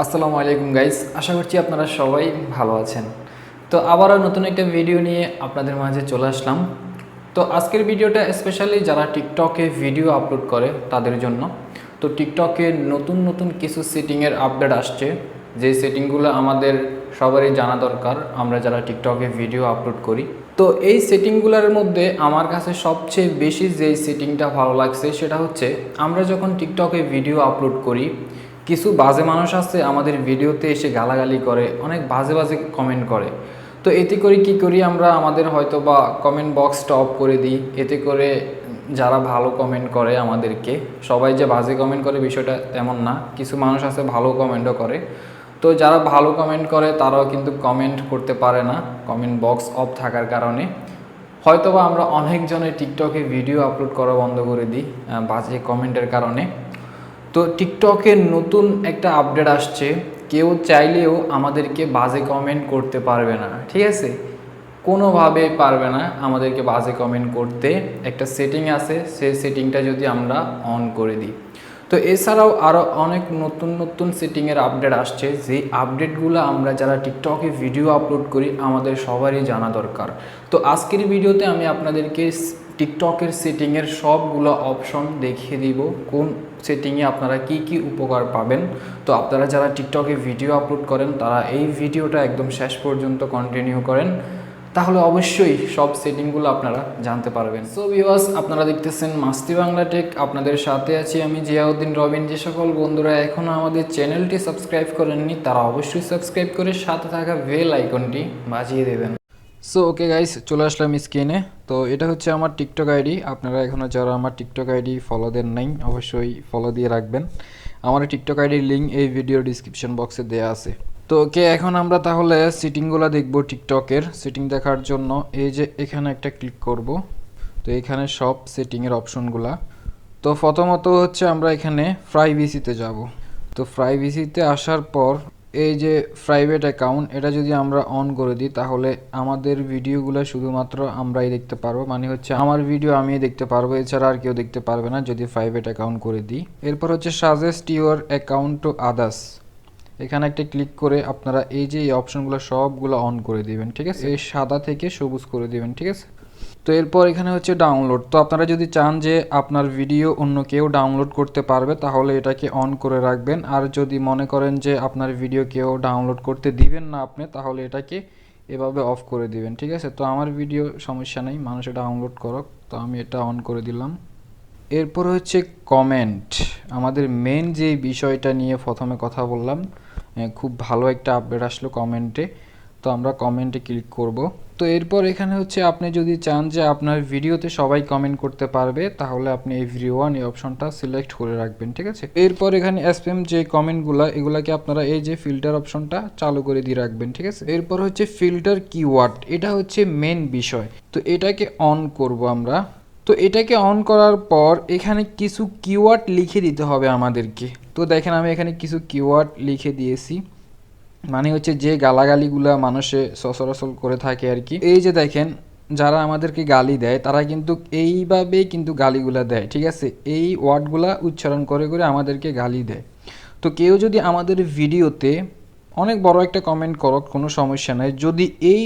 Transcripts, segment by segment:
আসসালামু আলাইকুম গাইস, আশা করছি আপনারা সবাই ভালো আছেন। তো আবারও নতুন একটা ভিডিও নিয়ে আপনাদের মাঝে চলে আসলাম। তো আজকের ভিডিওটা স্পেশালি যারা টিকটকে ভিডিও আপলোড করে তাদের জন্য। তো টিকটকে নতুন নতুন কিছু সেটিংয়ের আপডেট আসছে, যে সেটিংগুলো আমাদের সবারই জানা দরকার, আমরা যারা টিকটকে ভিডিও আপলোড করি। তো এই সেটিংগুলোর মধ্যে আমার কাছে সবচেয়ে বেশি যেই সেটিংটা ভালো লাগছে সেটা হচ্ছে, আমরা যখন টিকটকে ভিডিও আপলোড করি, কিছু বাজে মানুষ আছে আমাদের ভিডিওতে এসে গালাগালি করে, অনেক বাজে বাজে কমেন্ট করে। তো এতে করে কি করি আমরা, আমাদের হয়তো বা কমেন্ট বক্সটা অফ করে দিই। এতে করে যারা ভালো কমেন্ট করে আমাদেরকে, সবাই যে বাজে কমেন্ট করে বিষয়টা তেমন না, কিছু মানুষ আছে ভালো কমেন্টও করে। তো যারা ভালো কমেন্ট করে তারাও কিন্তু কমেন্ট করতে পারে না কমেন্ট বক্স অফ থাকার কারণে। হয়তোবা আমরা অনেকজনের টিকটকে ভিডিও আপলোড করা বন্ধ করে দিই বাজে কমেন্টের কারণে। তো টিকটকের নতুন একটা আপডেট আসছে, কেউ চাইলেও আমাদেরকে বাজে কমেন্ট করতে পারবে না, ঠিক আছে? কোনোভাবে পারবে না আমাদেরকে বাজে কমেন্ট করতে। একটা সেটিং আছে, সেই সেটিংটা যদি আমরা অন করে দিই। তো এছাড়াও আরও অনেক নতুন নতুন সেটিংয়ের আপডেট আসছে, যে আপডেটগুলো আমরা যারা টিকটকে ভিডিও আপলোড করি আমাদের সবারই জানা দরকার। তো আজকের ভিডিওতে আমি আপনাদেরকে টিকটকের সেটিংয়ের সবগুলো অপশন দেখিয়ে দিব, কোন সেটিংয়ে আপনারা কি কি উপকার পাবেন। তো আপনারা যারা টিকটকে ভিডিও আপলোড করেন তারা এই ভিডিওটা একদম শেষ পর্যন্ত কন্টিনিউ করেন, তাহলে অবশ্যই সব সেটিংগুলো আপনারা জানতে পারবেন। সো ভিউয়ার্স, আপনারা দেখতেছেন মাস্তি বাংলা টেক, আপনাদের সাথে আছি আমি জিয়াউদ্দিন রবিন। যে সকল বন্ধুরা এখনও আমাদের চ্যানেলটি সাবস্ক্রাইব করেননি তারা অবশ্যই সাবস্ক্রাইব করে সাথে থাকা বেল আইকনটি বাজিয়ে দেবেন। সো ওকে গাইস, চলে আসলাম স্ক্রিনে। তো এটা হচ্ছে আমার টিকটক আইডি। আপনারা এখনও যারা আমার টিকটক আইডি ফলো দেন নাই অবশ্যই ফলো দিয়ে রাখবেন। আমার টিকটক আইডির লিঙ্ক এই ভিডিওর ডিসক্রিপশন বক্সে দেওয়া আছে। তো ওকে, এখন আমরা তাহলে সেটিংগুলো দেখব। টিকটকের সেটিং দেখার জন্য এই যে এখানে একটা ক্লিক করব। তো এখানে সব সেটিংয়ের অপশনগুলা। তো প্রথমত হচ্ছে আমরা এখানে প্রাইভেসিতে যাব। তো প্রাইভেসিতে আসার পর এই যে প্রাইভেট অ্যাকাউন্ট, এটা যদি আমরা অন করে দিই তাহলে আমাদের ভিডিওগুলো শুধুমাত্র আমরাই দেখতে পারবো, মানে হচ্ছে আমার ভিডিও আমিই দেখতে পারবো, এছাড়া আর কেউ দেখতে পারবে না যদি প্রাইভেট অ্যাকাউন্ট করে দিই। এরপর হচ্ছে suggest your account to others, এখানে একটা ক্লিক করে আপনারা এই যে এই অপশনগুলো সবগুলো অন করে দিবেন, ঠিক আছে? এই সাদা থেকে সবুজ করে দিবেন, ঠিক আছে? তো এরপর এখানে হচ্ছে ডাউনলোড। তো আপনারা যদি চান যে আপনার ভিডিও অন্য কেউ ডাউনলোড করতে পারবে তাহলে এটাকে অন করে রাখবেন, আর যদি মনে করেন যে আপনার ভিডিও কেউ ডাউনলোড করতে দিবেন না আপনি, তাহলে এটাকে এভাবে অফ করে দিবেন, ঠিক আছে? তো আমার ভিডিও সমস্যা নেই, মানুষ ডাউনলোড করুক, তো আমি এটা অন করে দিলাম। এরপর হচ্ছে কমেন্ট, আমাদের মেন যে বিষয়টা নিয়ে প্রথমে কথা বললাম, খুব ভালো একটা আপডেট আসলো কমেন্টে। তো আমরা কমেন্টে ক্লিক করব। তো এরপর এখানে হচ্ছে আপনি যদি চান যে আপনার ভিডিওতে সবাই কমেন্ট করতে পারবে তাহলে আপনি এভরিওয়ান এই অপশনটা সিলেক্ট করে রাখবেন, ঠিক আছে? এরপর এখানে স্প্যাম যে কমেন্টগুলো, এগুলাকে আপনারা এই যে ফিল্টার অপশনটা চালু করে দিয়ে রাখবেন, ঠিক আছে? এরপর হচ্ছে ফিল্টার কিওয়ার্ড, এটা হচ্ছে মেন বিষয়। তো এটাকে অন করব আমরা। তো এটাকে অন করার পর এখানে কিছু কিওয়ার্ড লিখে দিতে হবে আমাদেরকে। তো দেখেন আমি এখানে কিছু কিওয়ার্ড লিখে দিয়েছি, মানে হচ্ছে যে গালাগালিগুলা মানুষে সচরাচর করে থাকে আর কি। এই যে দেখেন, যারা আমাদেরকে গালি দেয় তারা কিন্তু এইভাবেই কিন্তু গালিগুলা দেয়, ঠিক আছে? এই ওয়ার্ডগুলা উচ্চারণ করে করে আমাদেরকে গালি দেয়। তো কেউ যদি আমাদের ভিডিওতে অনেক বড় একটা কমেন্ট করক, কোনো সমস্যা নাই, যদি এই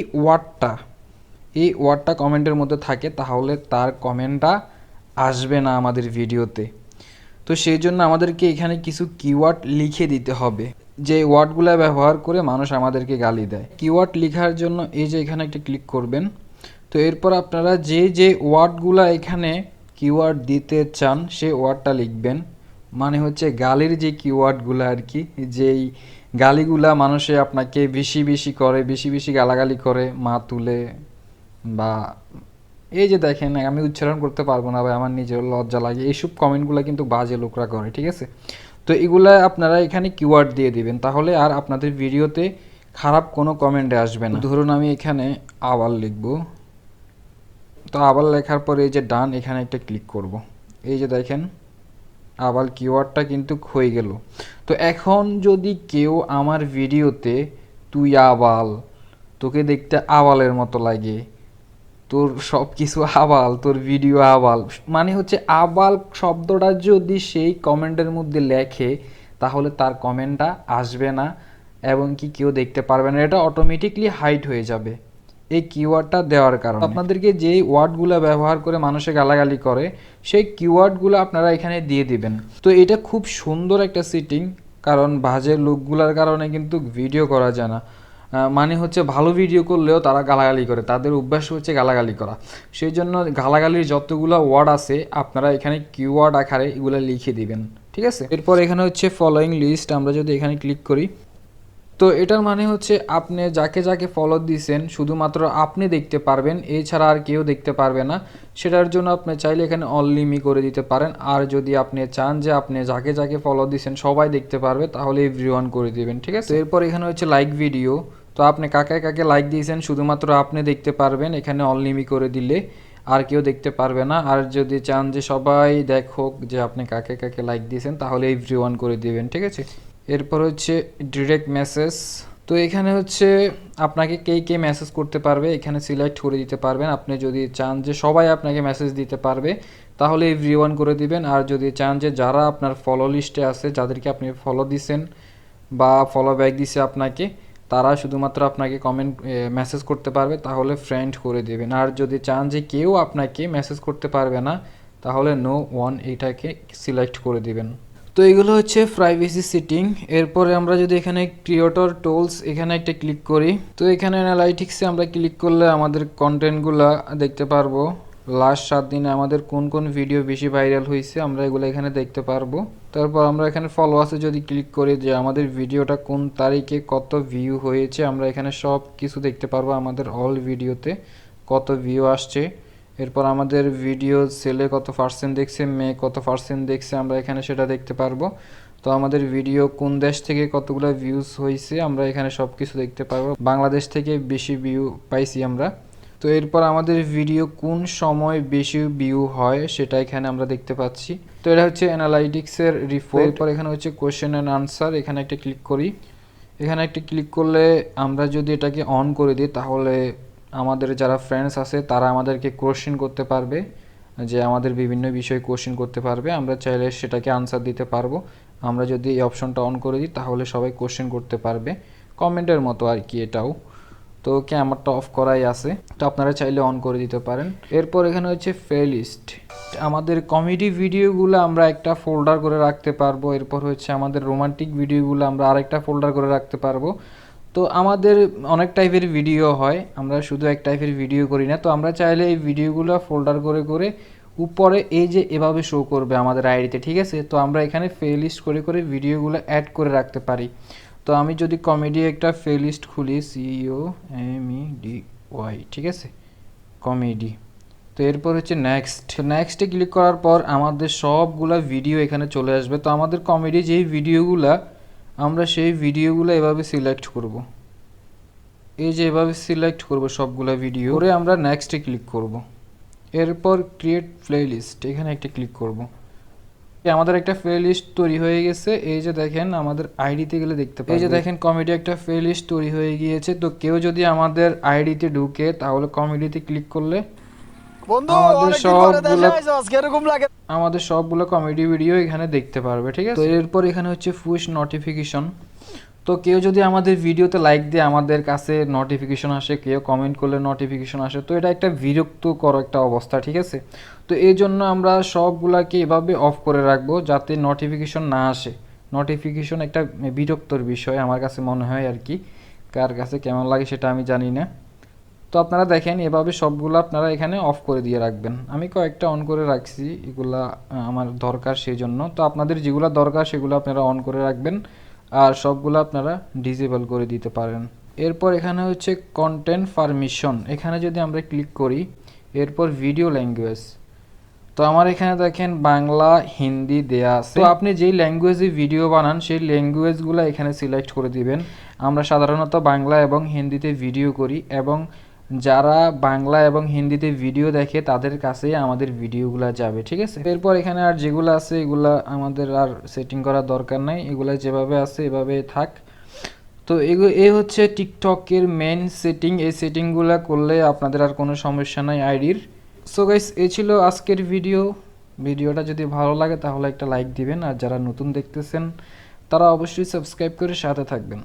ওয়ার্ডটা কমেন্টের মধ্যে থাকে তাহলে তার কমেন্টটা আসবে না আমাদের ভিডিওতে। তো সেই জন্য আমাদেরকে এখানে কিছু কিওয়ার্ড লিখে দিতে হবে, যে ওয়ার্ডগুলো ব্যবহার করে মানুষ আমাদেরকে গালি দেয়। কিওয়ার্ড লেখার জন্য এই যে এখানে একটা ক্লিক করবেন। তো এরপর আপনারা যে যে ওয়ার্ডগুলো এখানে কিওয়ার্ড দিতে চান সেই ওয়ার্ডটা লিখবেন, মানে হচ্ছে গালির যে কিওয়ার্ডগুলো আর কি, যেই গালিগুলা মানুষে আপনাকে বেশি বেশি করে, বেশি বেশি গালাগালি করে, মা তুলে বা এই যে দেখেন আমি উচ্চারণ করতে পারবো না ভাই, আমার নিজের লজ্জা লাগে, এইসব কমেন্টগুলো কিন্তু বাজে লোকরা করে, ঠিক আছে? তো এগুলা আপনারা এখানে কিওয়ার্ড দিয়ে দিবেন, তাহলে আর আপনাদের ভিডিওতে খারাপ কোনো কমেন্টে আসবে না। ধরুন আমি এখানে আবার লিখব। তো আবার লেখার পরে এই যে ডান, এখানে একটা ক্লিক করব। এই যে দেখেন আবার কিওয়ার্ডটা কিন্তু হয়ে গেল। তো এখন যদি কেউ আমার ভিডিওতে তুই আবাল, তোকে দেখতে আবালের মতো লাগে, তোর সব কিছু আবাল, তোর ভিডিও আবাল, মানে হচ্ছে আবাল শব্দটা যদি সেই কমেন্টের মধ্যে লেখে তাহলে তার কমেন্টটা আসবে না এবং কি কেউ দেখতে পারবে না, এটা অটোমেটিকলি হাইড হয়ে যাবে এই কিওয়ার্ডটা দেওয়ার কারণে। আপনাদেরকে যেই ওয়ার্ডগুলো ব্যবহার করে মানুষে গালাগালি করে সেই কিওয়ার্ডগুলো আপনারা এখানে দিয়ে দিবেন। তো এটা খুব সুন্দর একটা সেটিং, কারণ বাজে লোকগুলোর কারণে কিন্তু ভিডিও করা যায় না। মানে হচ্ছে ভালো ভিডিও করলেও তারা গালাগালি করে, তাদের অভ্যাস হচ্ছে গালাগালি করা। সেই জন্য গালাগালির যতগুলো ওয়ার্ড আছে আপনারা এখানে কিওয়ার্ড আকারে এগুলো লিখে দিবেন, ঠিক আছে। এরপর এখানে হচ্ছে ফলোয়িং লিস্ট, আমরা যদি এখানে ক্লিক করি তো এটার মানে হচ্ছে আপনি যাকে যাকে ফলো দিয়েছেন শুধুমাত্র আপনি দেখতে পারবেন, এছাড়া আর কেউ দেখতে পারবে না। সেটার জন্য আপনি চাইলে এখানে অনলি মি করে দিতে পারেন। আর যদি আপনি চান যে আপনি যাকে যাকে ফলো দিয়েছেন সবাই দেখতে পারবে, তাহলে এভরিওয়ান করে দিবেন, ঠিক আছে। এরপর এখানে হচ্ছে লাইক ভিডিও, তো আপনি কাকে কাকে লাইক দিয়েছেন শুধুমাত্র আপনি দেখতে পারবেন, এখানে অনলি মি করে দিলে আর কেউ দেখতে পারবে না। আর যদি চান যে সবাই দেখুক যে আপনি কাকে কাকে লাইক দিয়েছেন, তাহলে এভরিওয়ান করে দিবেন, ঠিক আছে। এরপর হচ্ছে ডিরেক্ট মেসেজ, তো এখানে হচ্ছে আপনাকে কে কে মেসেজ করতে পারবে এখানে সিলেক্ট করে দিতে পারবেন। আপনি যদি চান যে সবাই আপনাকে মেসেজ দিতে পারবে, তাহলে এভরিওয়ান করে দিবেন। আর যদি চান যে যারা আপনার ফলো লিস্টে আছে, যাদেরকে আপনি ফলো দিছেন বা ফলো ব্যাক দিছে আপনাকে, তারা শুধুমাত্র আপনাকে কমেন্ট মেসেজ করতে পারবে, তাহলে ফ্রেন্ড করে দেবেন। আর যদি চান যে কেউ আপনাকে মেসেজ করতে পারবে না, তাহলে নো ওয়ান এইটাকে সিলেক্ট করে দিবেন। তো এগুলো হচ্ছে প্রাইভেসি সেটিং। এরপরে আমরা যদি এখানে ক্রিয়েটর টুলস এখানে একটা ক্লিক করি, তো এখানে অ্যানালাইটিক্সে আমরা ক্লিক করলে আমাদের কন্টেন্টগুলো দেখতে পারবো। লাস্ট 7 দিনে আমাদের কোন কোন ভিডিও বেশি ভাইরাল হয়েছে আমরা এগুলো এখানে দেখতে পারবো। তারপর আমরা এখানে ফলোয়ার্সে যদি ক্লিক করি যে আমাদের ভিডিওটা কোন তারিখে কত ভিউ হয়েছে, আমরা এখানে সব কিছু দেখতে পারবো, আমাদের অল ভিডিওতে কত ভিউ আসছে। এরপর আমাদের ভিডিও সেলে কত পার্সেন্ট দেখছে, কত পার্সেন্ট দেখছে, আমরা এখানে সেটা দেখতে পারবো। তো আমাদের ভিডিও কোন দেশ থেকে কতগুলো ভিউজ হয়েছে আমরা এখানে সব কিছু দেখতে পারবো। বাংলাদেশ থেকে বেশি ভিউ পাইছি আমরা। তো এরপর আমাদের ভিডিও কোন সময় বেশি ভিউ হয় সেটা এখানে আমরা দেখতে পাচ্ছি। তো এটা হচ্ছে অ্যানালাইটিক্সের রিপোর্ট। এরপর এখানে হচ্ছে কোয়েশ্চেন অ্যান্ড আনসার, এখানে একটা ক্লিক করি। এখানে একটা ক্লিক করলে আমরা যদি এটাকে অন করে দিই, তাহলে আমাদের যারা ফ্রেন্ডস আছে তারা আমাদেরকে কোশ্চেন করতে পারবে, যে আমাদের বিভিন্ন বিষয়ে কোশ্চেন করতে পারবে, আমরা চাইলে সেটাকে আনসার দিতে পারবো। আমরা যদি এই অপশনটা অন করে দিই তাহলে সবাই কোশ্চেন করতে পারবে, কমেন্টের মতো আর কি এটাও। তো ক্যামেরাটা অফ করাই আছে, তো আপনারা চাইলে অন করে দিতে পারেন। এরপর এখানে হচ্ছে প্লেলিস্ট, আমাদের কমেডি ভিডিওগুলো আমরা একটা ফোল্ডার করে রাখতে পারবো। এরপর হচ্ছে আমাদের রোমান্টিক ভিডিওগুলো আমরা আরেকটা ফোল্ডার করে রাখতে পারবো। তো আমাদের অনেক টাইপের ভিডিও হয়, আমরা শুধু এক টাইপের ভিডিও করি না। তো আমরা চাইলে এই ভিডিওগুলো ফোল্ডার করে করে উপরে এই যে এভাবে শো করবে আমাদের আইডিতে, ঠিক আছে। তো আমরা এখানে প্লেলিস্ট করে করে ভিডিওগুলো অ্যাড করে রাখতে পারি। তো আমি যদি কমেডি একটা প্লেলিস্ট খুলি, COMEDY, ঠিক আছে, কমেডি। তো এরপর হচ্ছে নেক্সটে ক্লিক করার পর আমাদের সবগুলা ভিডিও এখানে চলে আসবে। তো আমাদের কমেডি যেই ভিডিওগুলা, আমরা সেই ভিডিওগুলো এভাবে সিলেক্ট করব, এই যে এভাবে সিলেক্ট করব সবগুলা ভিডিও করে আমরা নেক্সটে ক্লিক করব। এরপর ক্রিয়েট প্লেলিস্ট এখানে একটা ক্লিক করব। আমাদের একটা প্লেলিস্ট তৈরি হয়ে গেছে, এই যে দেখেন আমাদের আইডিতে গেলে দেখতে পাবেন, এই যে দেখেন কমেডি একটা প্লেলিস্ট তৈরি হয়ে গিয়েছে। তো কেউ যদি আমাদের আইডিতে ঢুকে, তাহলে কমেডিতে ক্লিক করলে আমাদের সবগুলো কমেডি ভিডিও এখানে দেখতে পারবে, ঠিক আছে। তো এরপর এখানে হচ্ছে পুশ নোটিফিকেশন, তো কেউ যদি আমাদের ভিডিওতে লাইক দিয়ে আমাদের কাছে নোটিফিকেশন আসে, কেউ কমেন্ট করলে নোটিফিকেশন আসে, তো এটা একটা বিরক্তকর একটা অবস্থা, ঠিক আছে। তো এই জন্য আমরা সবগুলাকে এভাবে অফ করে রাখবো যাতে নোটিফিকেশন না আসে। নোটিফিকেশন একটা বিরক্তর বিষয় আমার কাছে মনে হয় আর কি, কার কাছে কেমন লাগে সেটা আমি জানি না। তো আপনারা দেখেন এভাবে সবগুলো আপনারা এখানে অফ করে দিয়ে রাখবেন। আমি কয়েকটা অন করে রাখছি, এগুলা আমার দরকার সেই জন্য। তো আপনাদের যেগুলো দরকার সেগুলো আপনারা অন করে রাখবেন, আর সবগুলো আপনারা ডিসেবল করে দিতে পারেন। এরপর এখানে হচ্ছে কন্টেন্ট পারমিশন, এখানে যদি আমরা ক্লিক করি, এরপর ভিডিও ল্যাঙ্গুয়েজ, তো আমার এখানে দেখেন বাংলা হিন্দি দেয়া আছে। তো আপনি যেই ল্যাঙ্গুয়েজে ভিডিও বানান সেই ল্যাঙ্গুয়েজগুলো এখানে সিলেক্ট করে দিবেন। আমরা সাধারণত বাংলা এবং হিন্দিতে ভিডিও করি, এবং যারা বাংলা এবং হিন্দিতে ভিডিও দেখে তাদের কাছে আমাদের ভিডিওগুলো যাবে, ঠিক আছে। এরপর এখানে আর যেগুলো আছে এগুলা আমাদের আর সেটিং করার দরকার নাই, এগুলা যেভাবে আছে এভাবে থাক। তো এই হচ্ছে টিকটকের মেন সেটিং। এই সেটিংগুলো করলে আপনাদের আর কোনো সমস্যা নাই আইডির। সো গাইস, এই ছিল আজকের ভিডিওটা যদি ভালো লাগে তাহলে একটা লাইক দিবেন, আর যারা নতুন দেখতেছেন তারা অবশ্যই সাবস্ক্রাইব করে সাথে থাকবেন।